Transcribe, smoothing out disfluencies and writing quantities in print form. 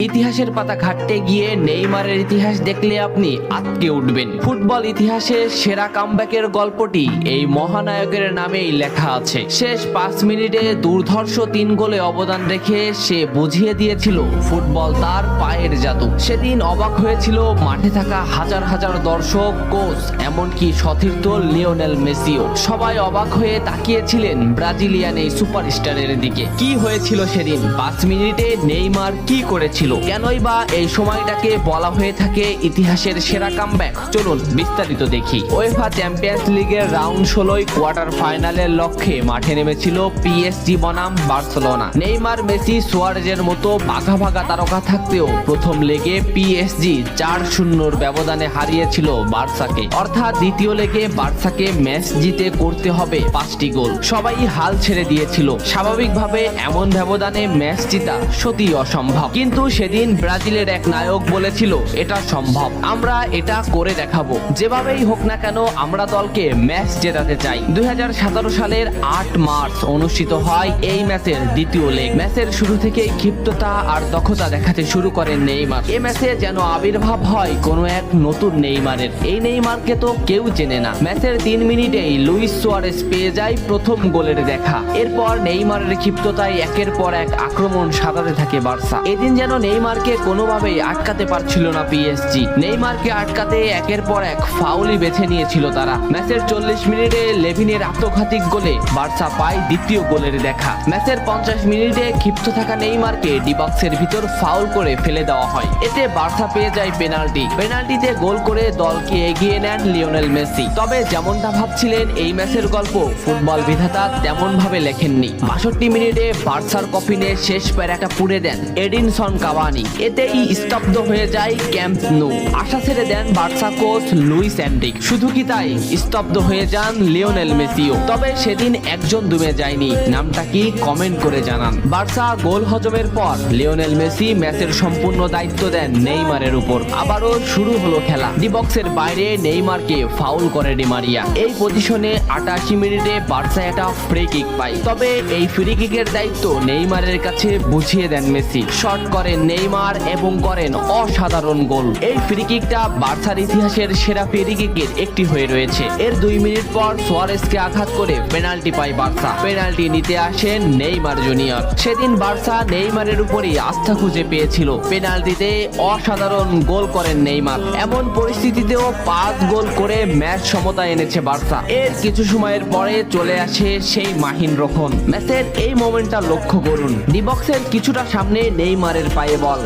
ইতিহাসের পাতা ঘাটতে গিয়ে নেইমারের ইতিহাস দেখলে আপনি আঁতকে উঠবেন। ফুটবল ইতিহাসে সেরা কামব্যাকের গল্পটি এই মহানায়কের নামেই লেখা আছে। শেষ 5 মিনিটে দুর্ধর্ষ 3 গোলে অবদান রেখে সে বুঝিয়ে দিয়েছিল ফুটবল তার পায়ের জাদু। সেদিন অবাক হয়েছিল মাঠে থাকা হাজার হাজার দর্শক, কোচ, এমনকি সতীর্থ লিওনেল মেসিও। সবাই অবাক হয়ে তাকিয়েছিলেন ব্রাজিলিয়ান এই সুপারস্টারের দিকে। কি হয়েছিল সেদিন? 5 মিনিটে নেইমার কি করেছিল? কেনই বা এই সময়টাকে বলা হয়ে থাকে ইতিহাসের সেরা কামব্যাক? চলুন বিস্তারিত দেখি। উয়েফা চ্যাম্পিয়ন্স লিগের রাউন্ড 16 কোয়ার্টার ফাইনালের লক্ষ্যে মাঠে নেমেছিল পিএসজি বনাম বার্সেলোনা। নেইমার, মেসি, সুয়ারেজের মতো ভাগা ভাগা তারকা থাকতেও প্রথম লেগে পিএসজি 4-0 ব্যবধানে হারিয়েছিল বার্সাকে। অর্থাৎ দ্বিতীয় লেগে বার্সাকে ম্যাচ জিতে করতে হবে 5টি গোল। সবাই হাল ছেড়ে দিয়েছিল। স্বাভাবিকভাবে এমন ব্যবধানে ম্যাচ জিতা সত্যি অসম্ভব, কিন্তু সেদিন ব্রাজিলের এক নায়ক বলেছিল এটা সম্ভব, আমরা এটা করে দেখাবো। যেভাবেই হোক না কেন আমরা দলকে ম্যাচ জেতাতে চাই। 2017 সালের 8 মার্চ অনুষ্ঠিত হয় এই ম্যাচের দ্বিতীয় লেগ। ম্যাচের শুরু থেকেই ক্ষিপ্ততা আর দক্ষতা দেখাতে শুরু করেন নেইমার। এই ম্যাচে যেন আবির্ভাব হয় কোনো এক নতুন নেইমারের। এই নেইমারকে তো কেউ চেনে না। ম্যাচের 3 মিনিটেই লুইস সুয়ারেজ পেয়ে যায় প্রথম গোলের দেখা। এরপর নেইমারের ক্ষিপ্ততায় একের পর এক আক্রমণ সাজাতে থাকে বার্সা। এদিন যেন নেইমারকে কোনোভাবেই আটকাতে পারছিল না পিএসজি। নেইমারকে আটকাতে একের পর এক ফাউলই বেছে নিয়েছিল তারা। ম্যাচের 40 মিনিটে লেভিনের আত্মঘাতিক গোলে বার্সা পায় দ্বিতীয় গোলের দেখা। ম্যাচের 50 মিনিটে ক্ষিপ্ত থাকা নেইমারকে ডি বক্সের ভিতর ফাউল করে ফেলে দেওয়া হয়। এতে বার্সা পেয়ে যায় পেনাল্টি। পেনাল্টিতে গোল করে দলকে এগিয়ে নেন লিওনেল মেসি। তবে যেমনটা ভাবছিলেন এই ম্যাচের গল্প ফুটবল বিধাতা তেমন ভাবে লেখেননি। 62 মিনিটে বার্সার কফিনে শেষ প্যারাটা পুড়ে দেন এডিনসন কাভানি। এতেই স্তব্ধ হয়ে যায় ক্যাম্প নু। আশা ছেড়ে দেন বার্সা কোচ লুইস এনরিক। শুধু কি তাই, স্তব্ধ হয়ে যান লিওনেল মেসিও। তবে সেদিন একজন দমে যায়নি। নামটা কি কমেন্ট করে জানান। বার্সা গোল হজমের পর লিওনেল মেসি ম্যাচের সম্পূর্ণ দায়িত্ব দেন নেইমারের উপর। আবারও শুরু হলো খেলা। ডি বক্সের বাইরে নেইমারকে ফাউল করে ডি মারিয়া। এই পজিশনে 88 মিনিটে বার্সা একটা ফ্রি কিক পায়। তবে এই ফ্রি কিকের দায়িত্ব নেইমারের কাছে বুঝিয়ে দেন মেসি। শট করেন নেইমার এবং করেন অসাধারণ গোল। এই ফ্রি কিকটা বার্সার ইতিহাসের সেরা ফ্রি কিকের একটি হয়ে রয়েছে। এর 2 মিনিট পর সুয়ারেজকে আঘাত করে পেনাল্টি পায় বার্সা। পেনাল্টি নিতে আসেন নেইমার জুনিয়র। সেদিন বার্সা নেইমারের উপরেই আস্থা খুঁজে পেয়েছিল। পেনাল্টিতে অসাধারণ গোল করেন নেইমার। এমন পরিস্থিতিতেও 5 গোল করে ম্যাচ সমতা এনেছে বার্সা। এর কিছু সময়ের পরে চলে আসে সেই মাহিন রক্ষণ। ম্যাচের এই মোমেন্টটা লক্ষ্য করুন। ডি বক্সের কিছুটা সামনে নেইমারের পায়ে বল।